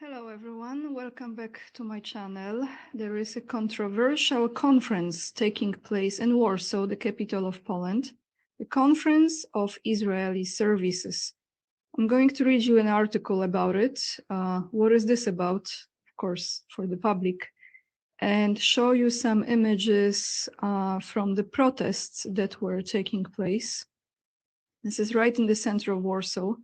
Hello everyone, welcome back to my channel. There is a controversial conference taking place in Warsaw, the capital of Poland, the Conference of Israeli Services. I'm going to read you an article about it. What is this about? Of course, for the public, and show you some images from the protests that were taking place. This is right in the center of Warsaw.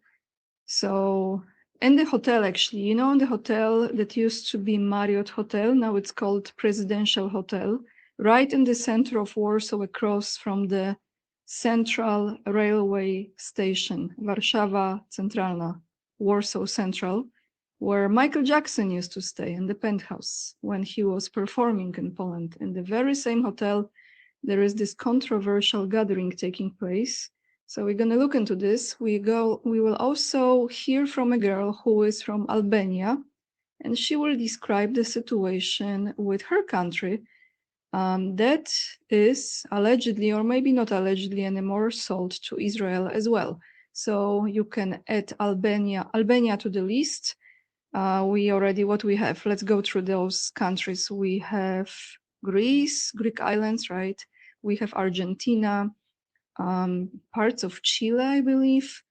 So in the hotel, actually, you know, in the hotel that used to be Marriott Hotel, now it's called Presidential Hotel, right in the center of Warsaw, across from the central railway station, Warszawa Centralna, Warsaw Central, where Michael Jackson used to stay in the penthouse when he was performing in Poland. In the very same hotel, there is this controversial gathering taking place. So we're going to look into this. We will also hear from a girl who is from Albania, and she will describe the situation with her country that is allegedly, or maybe not allegedly anymore, sold to Israel as well. So you can add Albania to the list. What we have, let's go through those countries. We have Greek islands, right? We have Argentina, parts of Chile, I believe,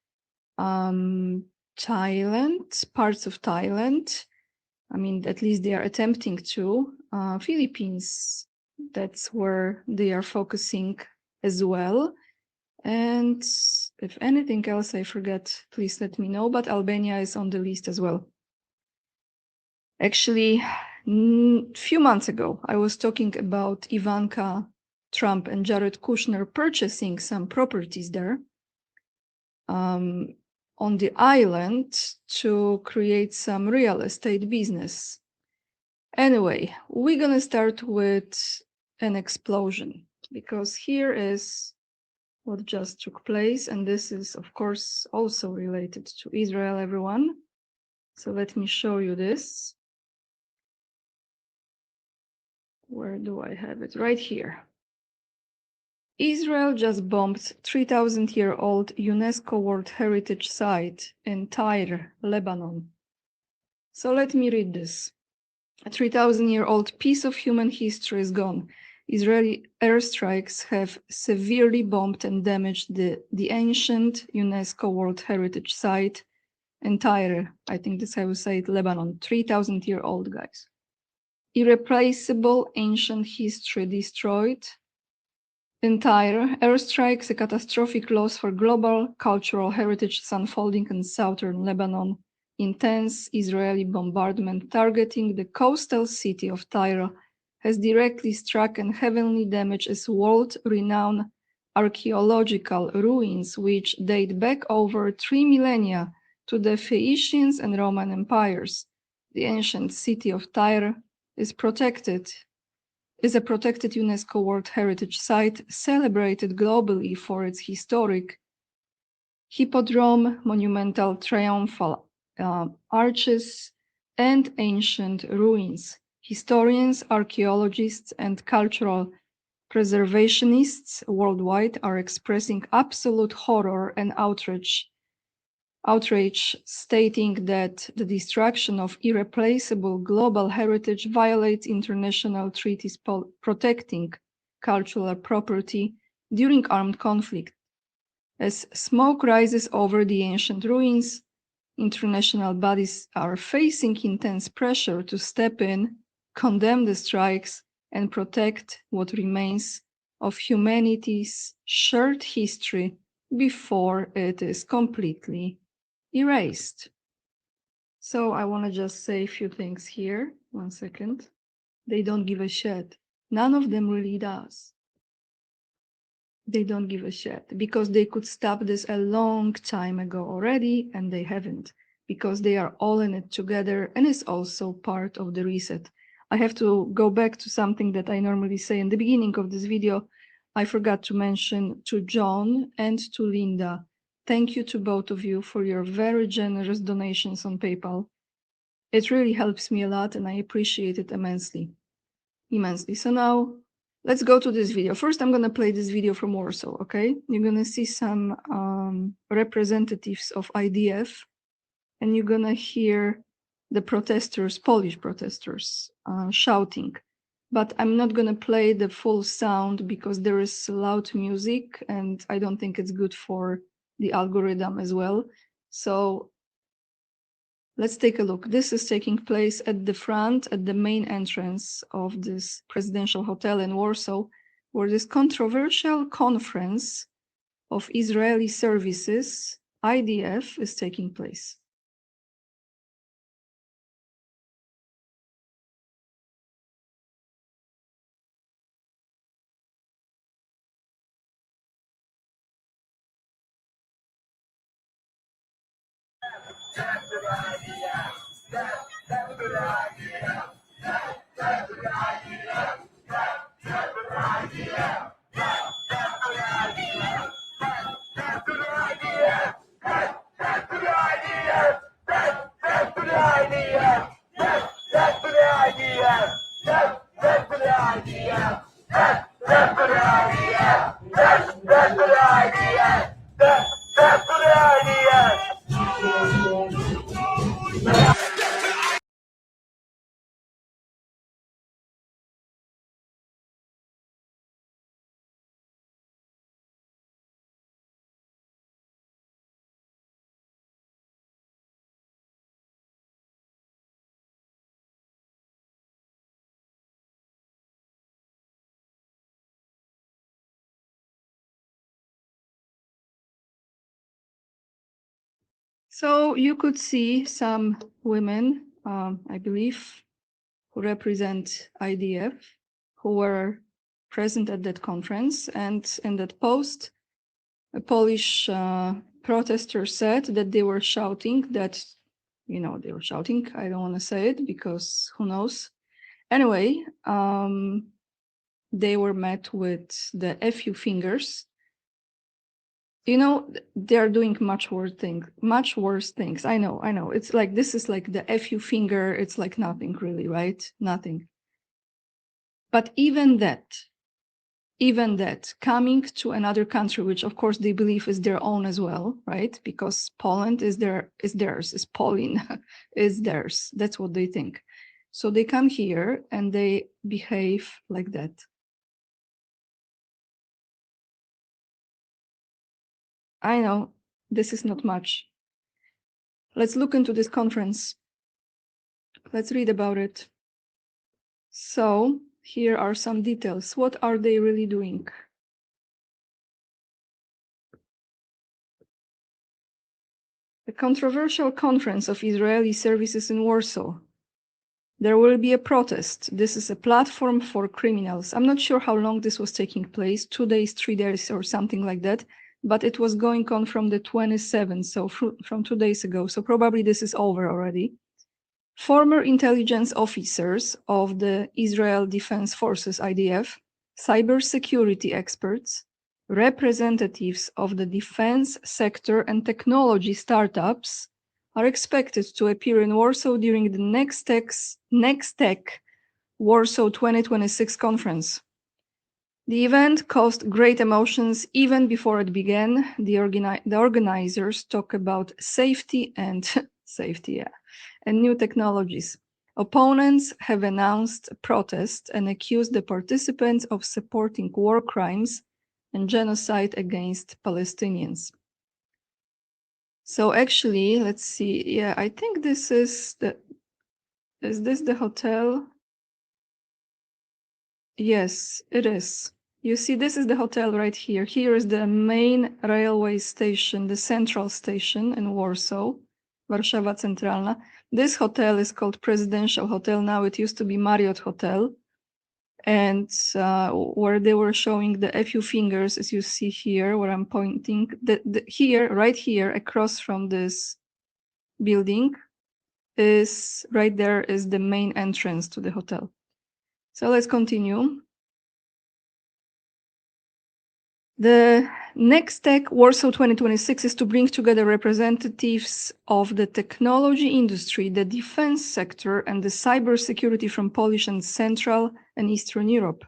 Thailand, parts of Thailand. I mean, at least they are attempting to. Philippines, that's where they are focusing as well. And if anything else I forget, please let me know, but Albania is on the list as well. Actually, a few months ago, I was talking about Ivanka Trump and Jared Kushner purchasing some properties there on the island to create some real estate business. Anyway, we're going to start with an explosion, because here is what just took place. And this is, of course, also related to Israel, everyone. So let me show you this. Where do I have it? Right here. Israel just bombed 3,000-year-old UNESCO World Heritage Site in Tyre, Lebanon. So let me read this. A 3,000-year-old piece of human history is gone. Israeli airstrikes have severely bombed and damaged the ancient UNESCO World Heritage Site in Tyre. I think that's how you say it, Lebanon. 3,000-year-old, guys. Irreplaceable ancient history destroyed. Entire airstrikes, a catastrophic loss for global cultural heritage is unfolding in southern Lebanon. Intense Israeli bombardment targeting the coastal city of Tyre has directly struck and heavily damaged its world-renowned archaeological ruins, which date back over 3 millennia to the Phoenicians and Roman empires. The ancient city of Tyre is a protected UNESCO World Heritage Site, celebrated globally for its historic hippodrome, monumental triumphal arches, and ancient ruins. Historians, archaeologists, and cultural preservationists worldwide are expressing absolute horror and outrage, stating that the destruction of irreplaceable global heritage violates international treaties protecting cultural property during armed conflict. As smoke rises over the ancient ruins, international bodies are facing intense pressure to step in, condemn the strikes, and protect what remains of humanity's shared history before it is completely erased. So I want to just say a few things here. 1 second. They don't give a shit. None of them really does. They don't give a shit because they could stop this a long time ago already, and they haven't, because they are all in it together, and it's also part of the reset. I have to go back to something that I normally say in the beginning of this video. I forgot to mention to John and to Linda. Thank you to both of you for your very generous donations on PayPal. It really helps me a lot, and I appreciate it immensely. So now let's go to this video. First, I'm going to play this video from Warsaw, okay? You're going to see some representatives of IDF, and you're going to hear the protesters, Polish protesters, shouting. But I'm not going to play the full sound because there is loud music and I don't think it's good for the algorithm as well. So let's take a look. This is taking place at the front, at the main entrance of this presidential hotel in Warsaw, where this controversial conference of Israeli services, IDF, is taking place. So you could see some women, I believe, who represent IDF, who were present at that conference. And in that post, a Polish protester said that they were shouting that, they were shouting. I don't want to say it because who knows. Anyway, they were met with the FU fingers. They're doing much worse things. I know. It's like, this is like the FU finger. It's like nothing really, right? Nothing. But even that, coming to another country, which of course they believe is their own as well, right? Because Poland is theirs, is Polin, is theirs. That's what they think. So they come here and they behave like that. I know, this is not much. Let's look into this conference. Let's read about it. So here are some details. What are they really doing? The controversial conference of Israeli services in Warsaw. There will be a protest. This is a platform for criminals. I'm not sure how long this was taking place, 2 days, 3 days, or something like that. But it was going on from the 27th, so from 2 days ago. So probably this is over already. Former intelligence officers of the Israel Defense Forces, IDF, cybersecurity experts, representatives of the defense sector and technology startups are expected to appear in Warsaw during the Next Tech Warsaw 2026 conference. The event caused great emotions even before it began. The organizers talk about safety and and new technologies. Opponents have announced a protest and accused the participants of supporting war crimes and genocide against Palestinians. So actually, let's see. Yeah, I think this is this the hotel? Yes, it is. You see, this is the hotel right here. Here is the main railway station, the central station in Warsaw, Warszawa Centralna. This hotel is called Presidential Hotel. Now it used to be Marriott Hotel. And where they were showing the FU fingers, as you see here, where I'm pointing, right here, across from this building, is right there is the main entrance to the hotel. So let's continue. The Next Tech Warsaw 2026 is to bring together representatives of the technology industry, the defense sector, and the cybersecurity from Polish and Central and Eastern Europe.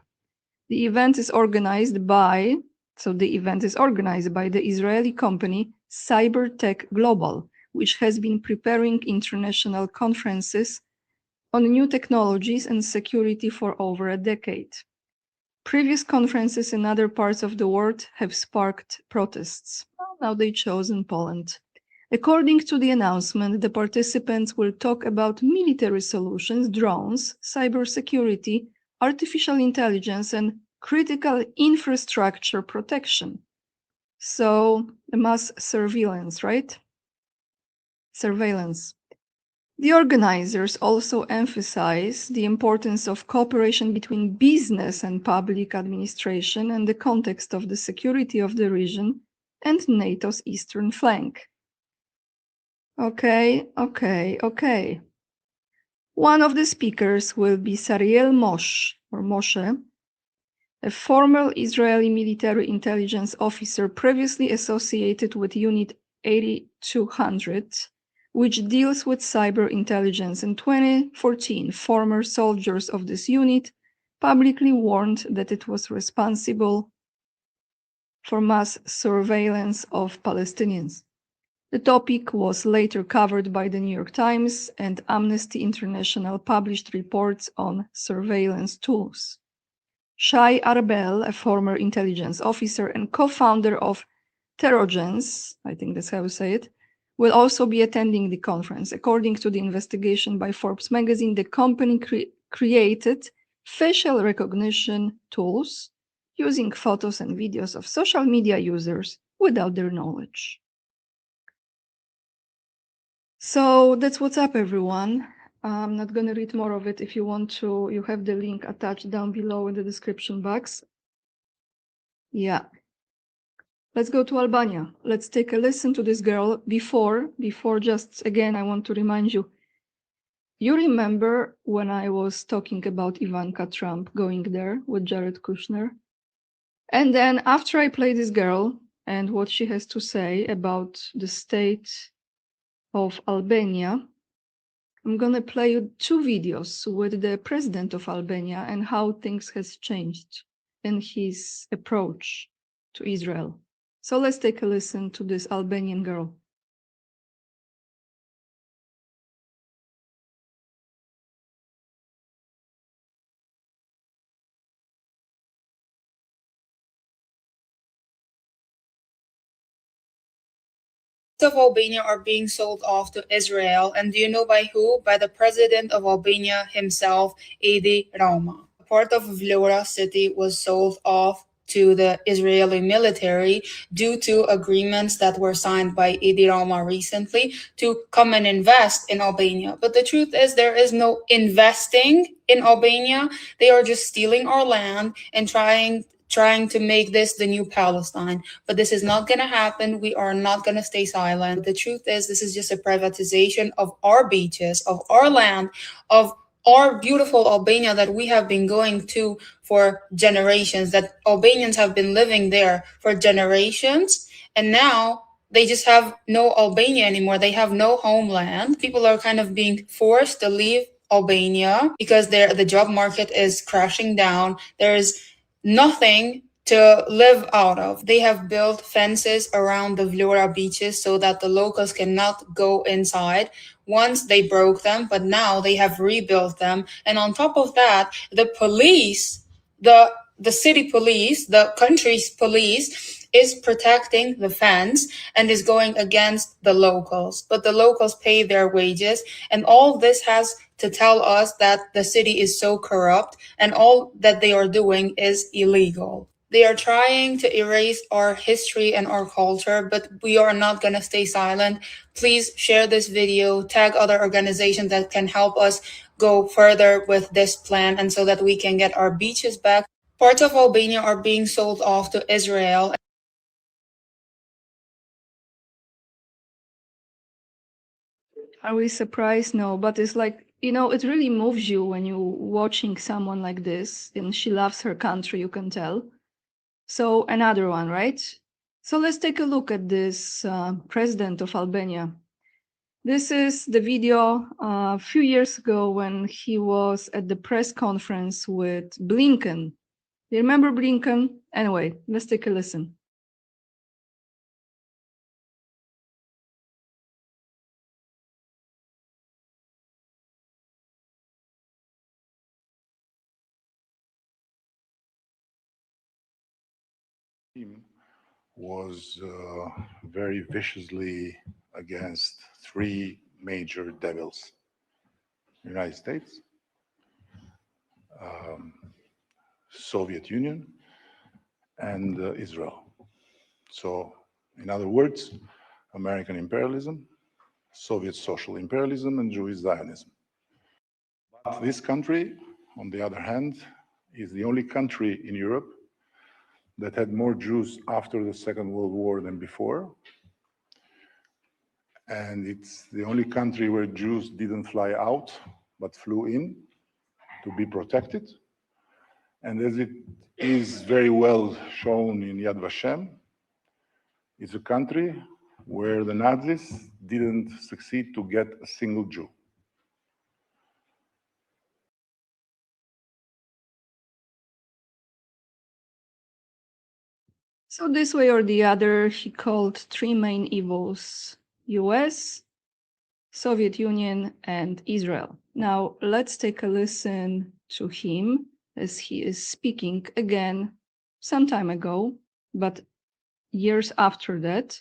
The event is organized by the Israeli company CyberTech Global, which has been preparing international conferences on new technologies and security for over a decade. Previous conferences in other parts of the world have sparked protests. Now they chose in Poland. According to the announcement, the participants will talk about military solutions, drones, cybersecurity, artificial intelligence, and critical infrastructure protection. So, the mass surveillance, right? Surveillance. The organizers also emphasize the importance of cooperation between business and public administration in the context of the security of the region and NATO's eastern flank. Okay. One of the speakers will be Sariel Moshe, a former Israeli military intelligence officer previously associated with Unit 8200, which deals with cyber intelligence. In 2014, former soldiers of this unit publicly warned that it was responsible for mass surveillance of Palestinians. The topic was later covered by the New York Times, and Amnesty International published reports on surveillance tools. Shai Arbel, a former intelligence officer and co-founder of Terrogens, I think that's how you say it, will also be attending the conference. According to the investigation by Forbes magazine, the company created facial recognition tools using photos and videos of social media users without their knowledge. So that's what's up, everyone. I'm not going to read more of it. If you want to, you have the link attached down below in the description box. Yeah. Let's go to Albania. Let's take a listen to this girl. Before just again, I want to remind you, you remember when I was talking about Ivanka Trump going there with Jared Kushner? And then after I play this girl and what she has to say about the state of Albania, I'm going to play you two videos with the president of Albania and how things has changed in his approach to Israel. So let's take a listen to this Albanian girl. Of Albania are being sold off to Israel. And do you know by who? By the president of Albania himself, Edi Rama. Part of Vlora city was sold off to the Israeli military due to agreements that were signed by Edi Rama recently to come and invest in Albania. But the truth is there is no investing in Albania. They are just stealing our land and trying to make this the new Palestine. But this is not going to happen. We are not going to stay silent. The truth is this is just a privatization of our beaches, of our land, of our beautiful Albania that we have been going to for generations, that Albanians have been living there for generations. And now they just have no Albania anymore. They have no homeland. People are kind of being forced to leave Albania because the job market is crashing down. There's nothing to live out of. They have built fences around the Vlora beaches so that the locals cannot go inside. Once they broke them, but now they have rebuilt them. And on top of that, the police, the city police, the country's police is protecting the fence and is going against the locals. But the locals pay their wages, and all this has to tell us that the city is so corrupt and all that they are doing is illegal. They are trying to erase our history and our culture, but we are not going to stay silent. Please share this video, tag other organizations that can help us go further with this plan and so that we can get our beaches back. Parts of Albania are being sold off to Israel. Are we surprised? No, but it's like, it really moves you when you're watching someone like this, and she loves her country, you can tell. So another one, right? So let's take a look at this president of Albania. This is the video a few years ago when he was at the press conference with Blinken. You remember Blinken? Anyway, let's take a listen. team was very viciously against three major devils: United States, Soviet Union, and Israel. So, in other words, American imperialism, Soviet social imperialism, and Jewish Zionism. But this country, on the other hand, is the only country in Europe that had more Jews after the Second World War than before. And it's the only country where Jews didn't fly out, but flew in to be protected. And as it is very well shown in Yad Vashem, it's a country where the Nazis didn't succeed to get a single Jew. So this way or the other, he called three main evils: US, Soviet Union, and Israel. Now let's take a listen to him as he is speaking again some time ago, but years after that,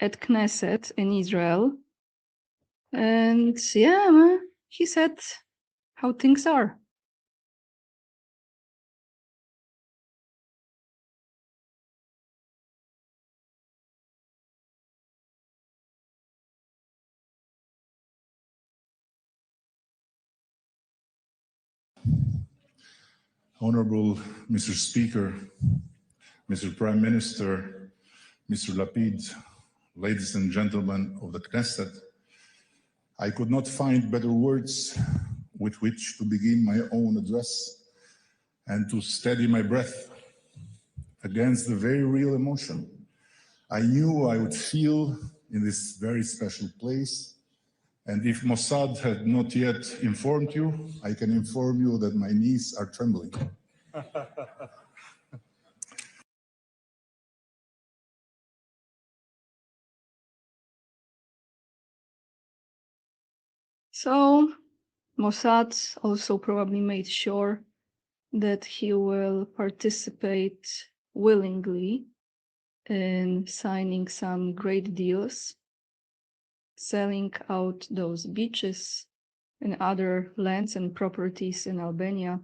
at Knesset in Israel. And yeah, he said how things are. Honorable Mr. Speaker, Mr. Prime Minister, Mr. Lapid, ladies and gentlemen of the Knesset, I could not find better words with which to begin my own address and to steady my breath against the very real emotion I knew I would feel in this very special place. And if Mossad had not yet informed you, I can inform you that my knees are trembling. So Mossad also probably made sure that he will participate willingly in signing some great deals, selling out those beaches and other lands and properties in Albania,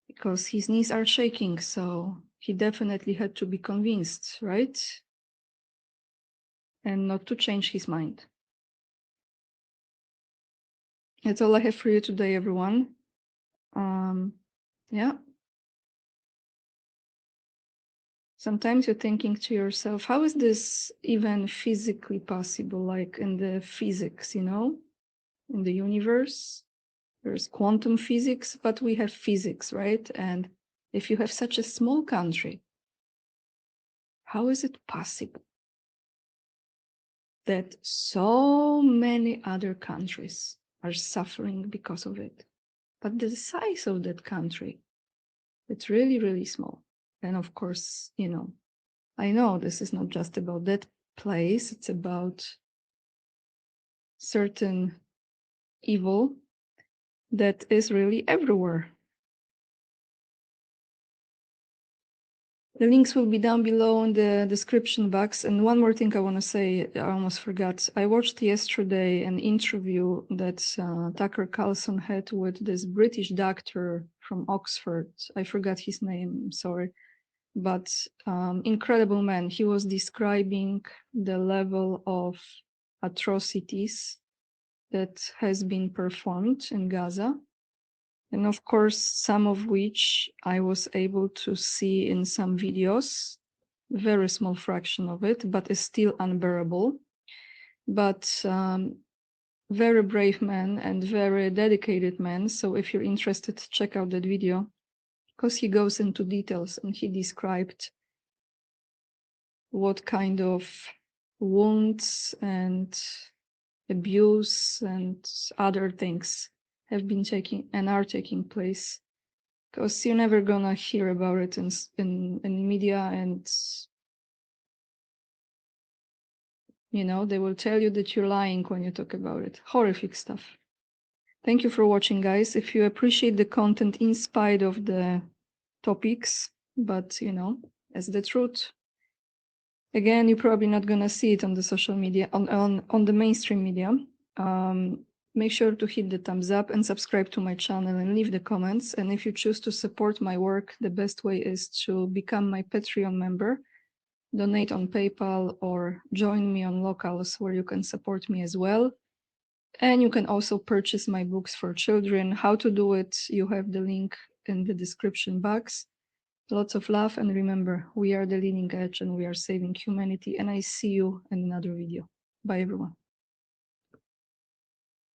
because his knees are shaking, so he definitely had to be convinced, right? And not to change his mind. That's all I have for you today, everyone. Yeah. Sometimes you're thinking to yourself, how is this even physically possible? Like in the physics, you know, in the universe, there's quantum physics, but we have physics, right? And if you have such a small country, how is it possible that so many other countries are suffering because of it? But the size of that country, it's really, really small. And of course, you know, I know this is not just about that place, it's about certain evil that is really everywhere. The links will be down below in the description box. And one more thing I want to say, I almost forgot. I watched yesterday an interview that Tucker Carlson had with this British doctor from Oxford. I forgot his name, I'm sorry. But incredible man. He was describing the level of atrocities that has been performed in Gaza. And of course, some of which I was able to see in some videos, very small fraction of it, but it's still unbearable. But very brave man and very dedicated man. So if you're interested, check out that video, because he goes into details and he described what kind of wounds and abuse and other things have been taking and are taking place, because you're never gonna hear about it in media, and you know, they will tell you that you're lying when you talk about it. Horrific stuff. Thank you for watching, guys. If you appreciate the content in spite of the topics, but you know, as the truth. Again, you're probably not gonna see it on the social media, on the mainstream media. Make sure to hit the thumbs up and subscribe to my channel and leave the comments. And if you choose to support my work, the best way is to become my Patreon member, donate on PayPal, or join me on Locals, where you can support me as well. And you can also purchase my books for children. How to do it, you have the link in the description box. Lots of love, and remember, we are the leading edge and we are saving humanity. And I see you in another video. Bye, everyone.